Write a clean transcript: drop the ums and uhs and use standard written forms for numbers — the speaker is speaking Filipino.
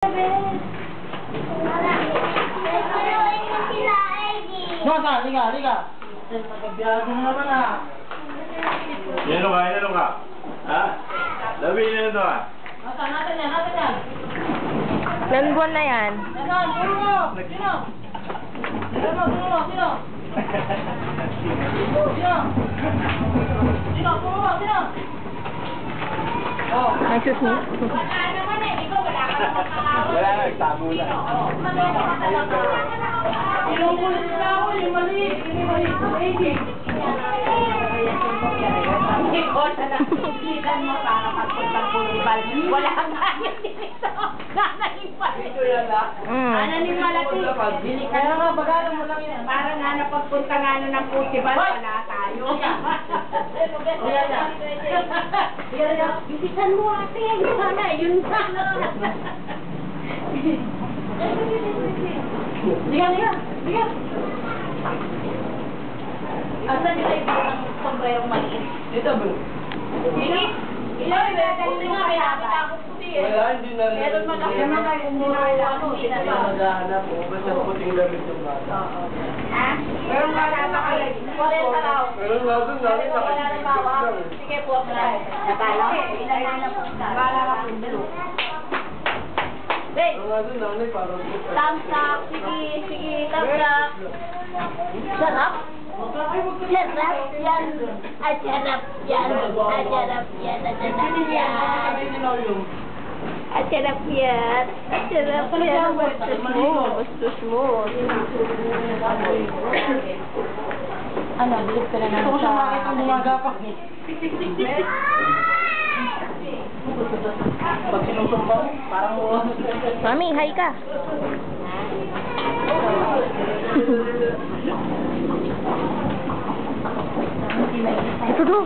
Masa, liga. Magbiyago na naman ah. Inano ka? Ha? Labi na ito ah. Natin yan. Ilang buwan na yan? Nasaan? Puro! Sino? Sino? Oh. Nagsusni? Wala na, nagtago na. Inuulit na ako, yung maliit. Yung maliit. Hindi ko na nakikita mo para pagpunta-pulibal. Wala kang kaya dito. Nananimal. Nananimal at Kaya nga, bagalan mo lang yan. para nga na pagpunta nga na ng pulibal, wala tayo. Bisisan mo ate. Sana, yun sana. Liga. Asan nila yung ng sombrerong maliit? Dito, bro. Sige. Ilaw, hindi nga may nakita ako puti eh. Wala, hindi na. Meron malaki Kaya naman mga hindi na ano, hindi na Kaya maghahanap ko. Basta puting damit yung bata. Ha? Meron wala pa kayo. 40 raw. Pero nga doon, namin Wala na bawa. Sige po, apply. Natalo? Ilan na po. Wala ka po. Hey, Pero nga doon, namin parang... thumbs up. Sige, thumbs up. Sarap? Sarap yan. Ajarap yan. Ajarap yan. Ajarap yan. Ajarap yan. Ajarap yan. Bastos mo. Ano, bilib ka na Gusto ko siya makita gumagapak eh. Pag sinusumba mo, parang Mami, hi ka. Ito do.